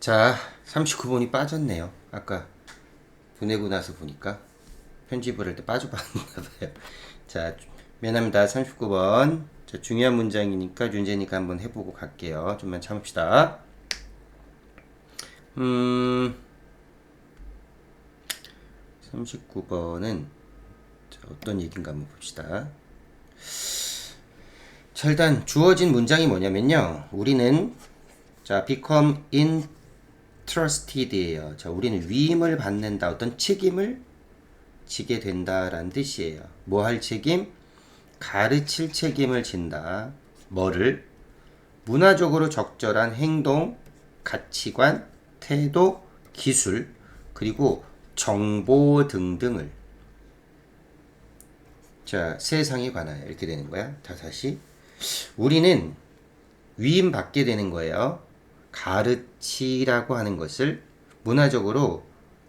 자, 39번이 빠졌네요. 아까 보내고 나서 보니까 편집을 할 때 빠져봤나 봐요. 자, 미안합니다. 39번. 자, 중요한 문장이니까 윤재니까 한번 해보고 갈게요. 좀만 참읍시다. 39번은 어떤 얘기인가 한번 봅시다. 자, 일단 주어진 문장이 뭐냐면요. 우리는 자, become entrusted예요. 자, 우리는 위임을 받는다. 어떤 책임을 지게 된다라는 뜻이에요. 뭐 할 책임? 가르칠 책임을 진다. 뭐를? 문화적으로 적절한 행동, 가치관, 태도, 기술, 그리고 정보 등등을. 자, 세상에 관하여 이렇게 되는 거야. 다시. 우리는 위임받게 되는 거예요. 가르치라고 하는 것을 문화적으로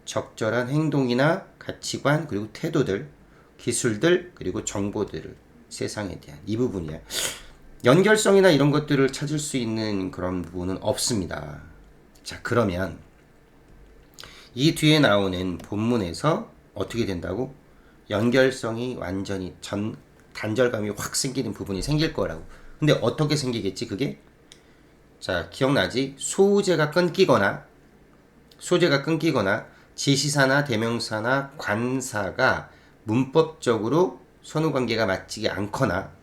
적절한 행동이나 가치관, 그리고 태도들, 기술들, 그리고 정보들을 세상에 대한 이 부분이야. 연결성이나 이런 것들을 찾을 수 있는 그런 부분은 없습니다. 자, 그러면 이 뒤에 나오는 본문에서 어떻게 된다고? 연결성이 완전히 단절감이 확 생기는 부분이 생길 거라고. 근데 어떻게 생기겠지 그게? 자, 기억나지? 소재가 끊기거나 지시사나 대명사나 관사가 문법적으로 선후관계가 맞지 않거나,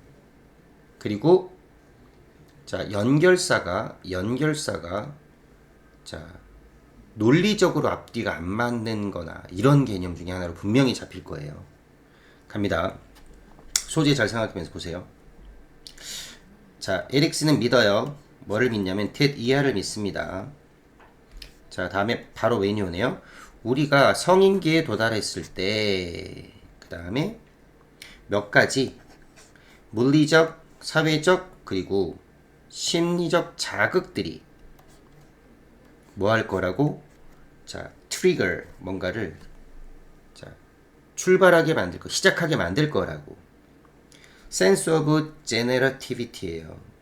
그리고 자, 연결사가 자, 논리적으로 앞뒤가 안 맞는 거나 이런 개념 중에 하나로 분명히 잡힐 거예요. 갑니다. 소재 잘 생각하면서 보세요. 자, 에릭스는 믿어요. 뭐를 믿냐면 텟 이하를 믿습니다. 자, 다음에 바로 웬이오네요. 우리가 성인기에 도달했을 때, 그 다음에 몇 가지 물리적, 사회적, 그리고 심리적 자극들이 뭐 할 거라고? 자, 트리거, 뭔가를 자, 출발하게 만들 거, 시작하게 만들 거라고. sense of generativity예요.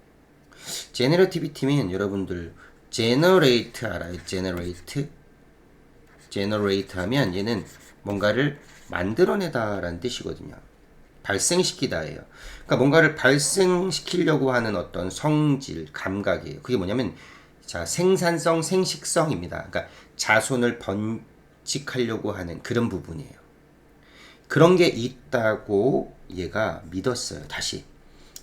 generativity면 여러분들 generate 알아요? generate 하면 얘는 뭔가를 만들어내다 라는 뜻이거든요. 발생시키다예요. 그러니까 뭔가를 발생시키려고 하는 어떤 성질, 감각이에요. 그게 뭐냐면 자, 생산성, 생식성입니다. 그러니까 자손을 번식하려고 하는 그런 부분이에요. 그런 게 있다고 얘가 믿었어요. 다시.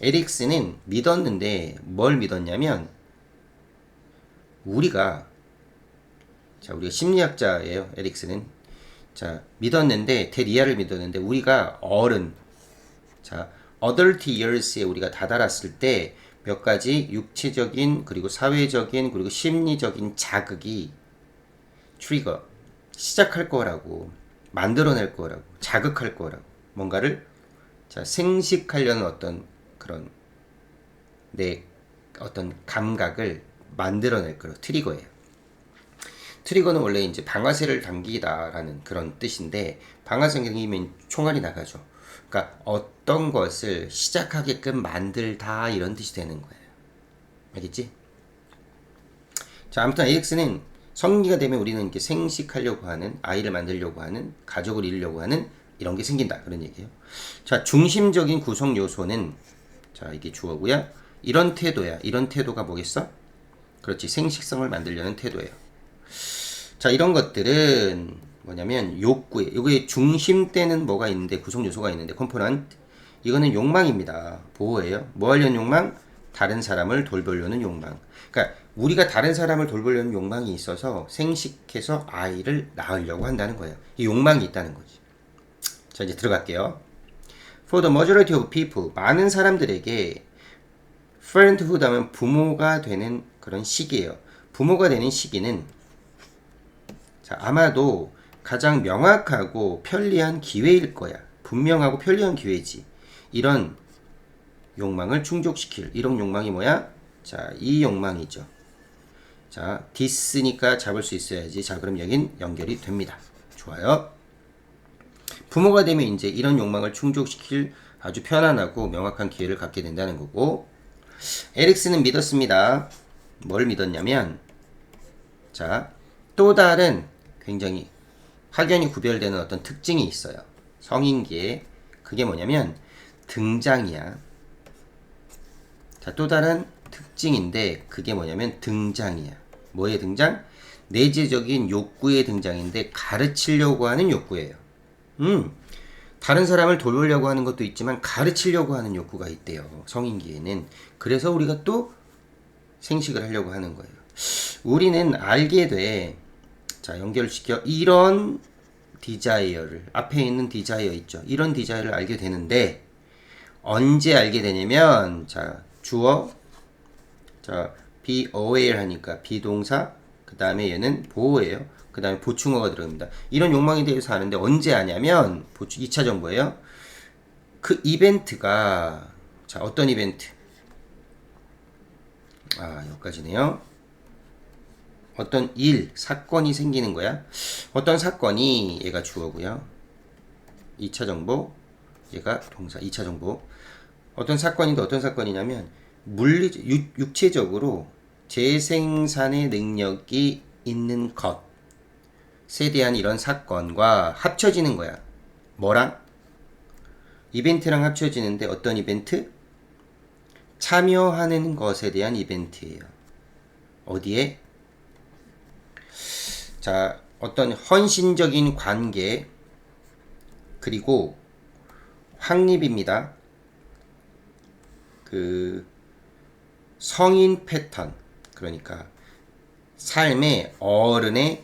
에릭스는 믿었는데 뭘 믿었냐면 우리가 심리학자예요. 에릭스는. 자, 믿었는데 데리아를 믿었는데 우리가 어른 자, adult years에 우리가 다다랐을 때 몇 가지 육체적인 그리고 사회적인 그리고 심리적인 자극이 트리거 시작할 거라고, 만들어낼 거라고, 자극할 거라고, 뭔가를 자, 생식하려는 어떤 그런 내 어떤 감각을 만들어낼 거라고. 트리거예요. 트리거는 원래 이제 방아쇠를 당기다라는 그런 뜻인데, 방아쇠 당기면 총알이 나가죠. 그러니까 어떤 것을 시작하게끔 만들다 이런 뜻이 되는 거예요. 알겠지? 자, 아무튼 AX는 성인기가 되면 우리는 이렇게 생식하려고 하는, 아이를 만들려고 하는, 가족을 이루려고 하는 이런 게 생긴다 그런 얘기예요. 자, 중심적인 구성 요소는 자, 이게 주어고요. 이런 태도야. 이런 태도가 뭐겠어? 그렇지, 생식성을 만들려는 태도예요. 자, 이런 것들은 뭐냐면 욕구에, 여기에 중심되는 뭐가 있는데, 구성 요소가 있는데, 컴포넌트. 이거는 욕망입니다. 보호예요. 뭐 하려는 욕망? 다른 사람을 돌보려는 욕망. 그러니까 우리가 다른 사람을 돌보려는 욕망이 있어서 생식해서 아이를 낳으려고 한다는 거예요. 이 욕망이 있다는 거지. 자, 이제 들어갈게요. For the majority of people, 많은 사람들에게 parenthood 하면 부모가 되는 그런 시기예요. 부모가 되는 시기는 자, 아마도 가장 명확하고 편리한 기회일 거야. 분명하고 편리한 기회지. 이런 욕망을 충족시킬. 이런 욕망이 뭐야? 자, 이 욕망이죠. 자, 디스니까 잡을 수 있어야지. 자, 그럼 여긴 연결이 됩니다. 좋아요. 부모가 되면 이제 이런 욕망을 충족시킬 아주 편안하고 명확한 기회를 갖게 된다는 거고, 에릭스는 믿었습니다. 뭘 믿었냐면 자, 또 다른 굉장히 확연히 구별되는 어떤 특징이 있어요. 성인기에. 그게 뭐냐면 등장이야. 자, 또 다른 특징인데 그게 뭐냐면 등장이야. 뭐의 등장? 내재적인 욕구의 등장인데 가르치려고 하는 욕구예요. 다른 사람을 돌보려고 하는 것도 있지만 가르치려고 하는 욕구가 있대요. 성인기에는. 그래서 우리가 또 생식을 하려고 하는 거예요. 우리는 알게 돼. 자, 연결시켜. 이런 디자이어를, 앞에 있는 디자이어 있죠. 이런 디자이어를 알게 되는데 언제 알게 되냐면, 자, 주어, 자, be aware 하니까 비동사, 그 다음에 얘는 보호예요. 그 다음에 보충어가 들어갑니다. 이런 욕망에 대해서 아는데 언제 아냐면 2차 정보예요. 그 이벤트가, 자, 어떤 이벤트? 아, 여기까지네요. 어떤 일, 사건이 생기는 거야. 어떤 사건이, 얘가 주어고요. 2차 정보, 얘가 동사. 2차 정보. 어떤 사건인데 어떤 사건이냐면 육체적으로 재생산의 능력이 있는 것에 대한 이런 사건과 합쳐지는 거야. 뭐랑? 이벤트랑 합쳐지는데 어떤 이벤트? 참여하는 것에 대한 이벤트예요. 어디에? 자, 어떤 헌신적인 관계, 그리고 확립입니다. 그 성인 패턴, 그러니까 삶의 어른의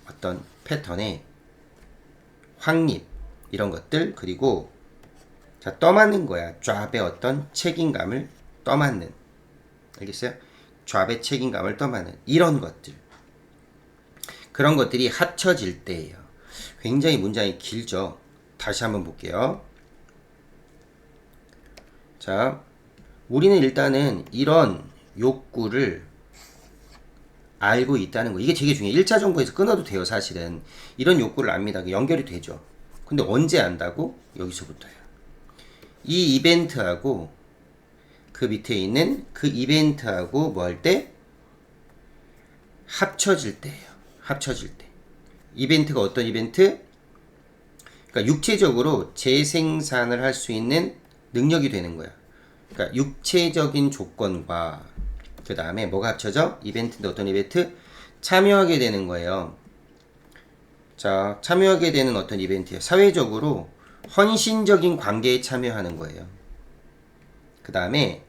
어떤 패턴의 확립, 이런 것들. 그리고 자, 떠맡는 거야. 잡의 어떤 책임감을 떠맡는, 알겠어요? 잡의 책임감을 떠맡는 이런 것들, 그런 것들이 합쳐질 때예요. 굉장히 문장이 길죠. 다시 한번 볼게요. 자, 우리는 일단은 이런 욕구를 알고 있다는 거. 이게 되게 중요해요. 1차 정보에서 끊어도 돼요, 사실은. 이런 욕구를 압니다. 연결이 되죠. 근데 언제 안다고? 여기서부터요. 이 이벤트하고 그 밑에 있는 그 이벤트하고 뭐 할 때? 합쳐질 때예요. 합쳐질 때. 이벤트가 어떤 이벤트? 그러니까 육체적으로 재생산을 할 수 있는 능력이 되는 거야. 그러니까 육체적인 조건과 그 다음에 뭐가 합쳐져? 이벤트인데 어떤 이벤트? 참여하게 되는 거예요. 자, 참여하게 되는 어떤 이벤트예요. 사회적으로 헌신적인 관계에 참여하는 거예요. 그 다음에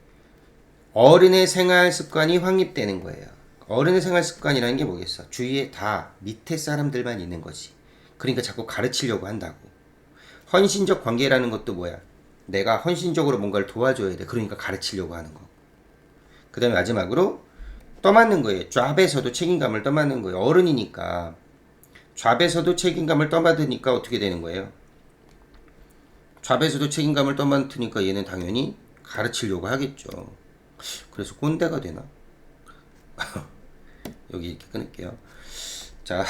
어른의 생활 습관이 확립되는 거예요. 어른의 생활 습관이라는 게 뭐겠어? 주위에 다 밑에 사람들만 있는 거지. 그러니까 자꾸 가르치려고 한다고. 헌신적 관계라는 것도 뭐야? 내가 헌신적으로 뭔가를 도와줘야 돼. 그러니까 가르치려고 하는 거. 그 다음에 마지막으로 떠맡는 거예요. 잡에서도 책임감을 떠맡는 거예요. 어른이니까. 잡에서도 책임감을 떠맡으니까 어떻게 되는 거예요? 잡에서도 책임감을 떠맡으니까 얘는 당연히 가르치려고 하겠죠. 그래서 꼰대가 되나? 여기 이렇게 끊을게요. 자,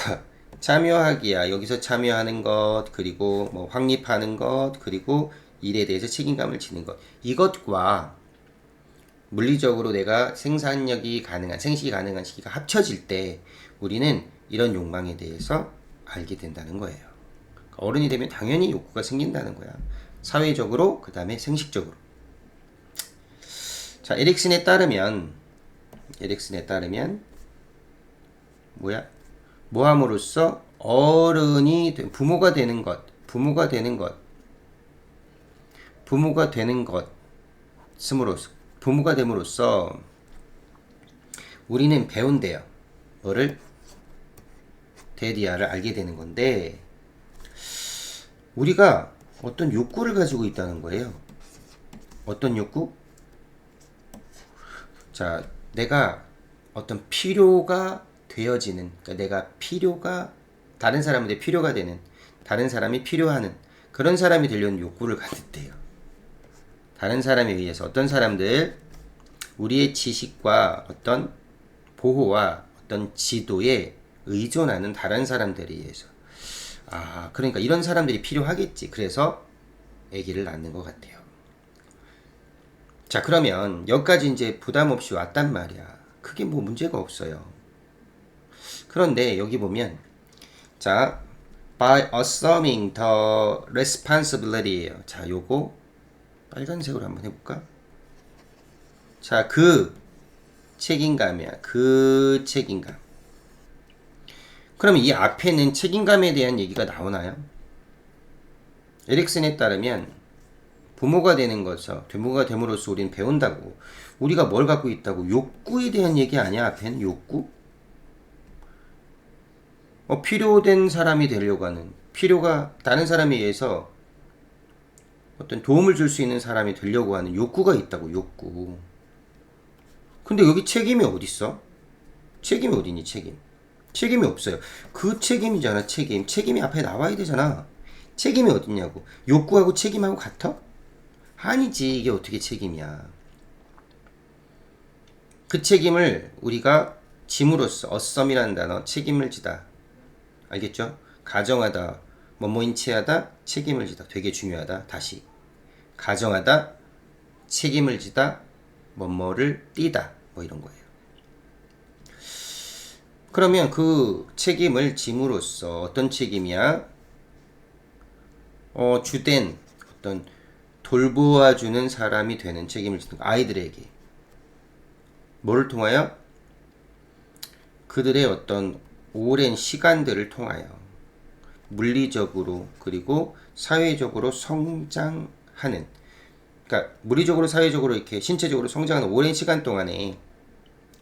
참여하기야. 여기서 참여하는 것, 그리고 뭐 확립하는 것, 그리고 일에 대해서 책임감을 지는 것. 이것과 물리적으로 내가 생산력이 가능한, 생식이 가능한 시기가 합쳐질 때 우리는 이런 욕망에 대해서 알게 된다는 거예요. 그러니까 어른이 되면 당연히 욕구가 생긴다는 거야. 사회적으로, 그 다음에 생식적으로. 자, 에릭슨에 따르면 뭐야? 모함으로써 어른이 부모가 되는 부모가 되는 것으로서 부모가 됨으로써 우리는 배운대요. 뭐를? 데디아를 알게 되는 건데, 우리가 어떤 욕구를 가지고 있다는 거예요. 어떤 욕구? 자, 내가 어떤 필요가 되어지는, 그러니까 내가 필요가, 다른 사람한테 필요가 되는, 다른 사람이 필요하는 그런 사람이 되려는 욕구를 가졌대요. 다른 사람에 의해서. 어떤 사람들, 우리의 지식과 어떤 보호와 어떤 지도에 의존하는 다른 사람들에 의해서. 아, 그러니까 이런 사람들이 필요하겠지. 그래서 아기를 낳는 것 같아요. 자, 그러면 여기까지 이제 부담 없이 왔단 말이야. 크게 뭐 문제가 없어요. 그런데 여기 보면 자 by assuming the responsibility예요. 자 요거 빨간색으로 한번 해볼까? 자 그 책임감이야. 그 책임감. 그럼 이 앞에는 책임감에 대한 얘기가 나오나요? 에릭슨에 따르면 부모가 되는 것서 부모가 됨으로써 우리는 배운다고. 우리가 뭘 갖고 있다고? 욕구에 대한 얘기 아니야? 앞에는 욕구? 필요된 사람이 되려고 하는, 필요가 다른 사람에 의해서 어떤 도움을 줄 수 있는 사람이 되려고 하는 욕구가 있다고. 욕구. 근데 여기 책임이 어딨어? 책임이 어디니? 책임이 없어요. 그 책임이잖아. 책임이 앞에 나와야 되잖아. 책임이 어딨냐고. 욕구하고 책임하고 같아? 아니지. 이게 어떻게 책임이야. 그 책임을 우리가 짐으로써 어썸이라는 단어, 책임을 지다. 알겠죠? 가정하다, 뭐뭐인 체하다, 책임을 지다. 되게 중요하다. 다시. 가정하다, 책임을 지다, 뭐뭐를 띠다. 뭐 이런 거예요. 그러면 그 책임을 짐으로써 어떤 책임이야? 주된 어떤 돌보아주는 사람이 되는 책임을 지는 거. 아이들에게. 뭐를 통하여? 그들의 어떤 오랜 시간들을 통하여 물리적으로 그리고 사회적으로 성장하는, 그러니까 물리적으로 사회적으로 이렇게 신체적으로 성장하는 오랜 시간 동안에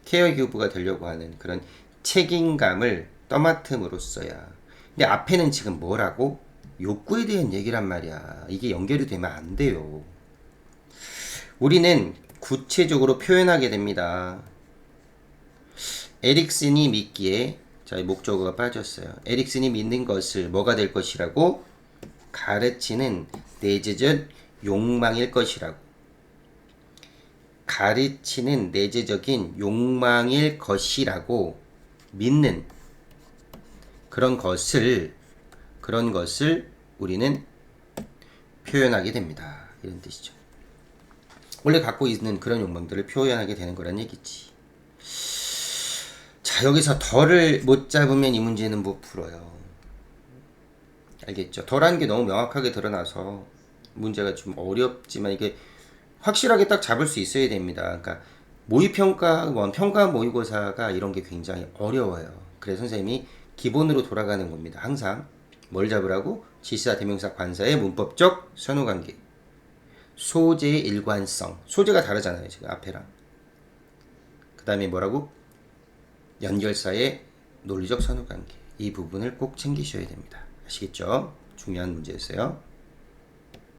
케어기브가 되려고 하는 그런 책임감을 떠맡음으로써야. 근데 앞에는 지금 뭐라고? 욕구에 대한 얘기란 말이야. 이게 연결이 되면 안 돼요. 우리는 구체적으로 표현하게 됩니다. 에릭슨이 믿기에, 자, 목적어가 빠졌어요. 에릭슨이 믿는 것을 뭐가 될 것이라고? 가르치는 내재적 욕망일 것이라고. 가르치는 내재적인 욕망일 것이라고 믿는 그런 것을 우리는 표현하게 됩니다. 이런 뜻이죠. 원래 갖고 있는 그런 욕망들을 표현하게 되는 거란 얘기지. 자, 여기서 덜을 못 잡으면 이 문제는 못 풀어요. 알겠죠? 덜한 게 너무 명확하게 드러나서 문제가 좀 어렵지만 이게 확실하게 딱 잡을 수 있어야 됩니다. 그러니까 모의평가, 평가 모의고사가 이런 게 굉장히 어려워요. 그래서 선생님이 기본으로 돌아가는 겁니다. 항상 뭘 잡으라고? 지시사, 대명사, 관사의 문법적 선후관계, 소재의 일관성, 소재가 다르잖아요. 지금 앞에랑. 그 다음에 뭐라고? 연결사의 논리적 선후관계. 이 부분을 꼭 챙기셔야 됩니다. 아시겠죠? 중요한 문제였어요.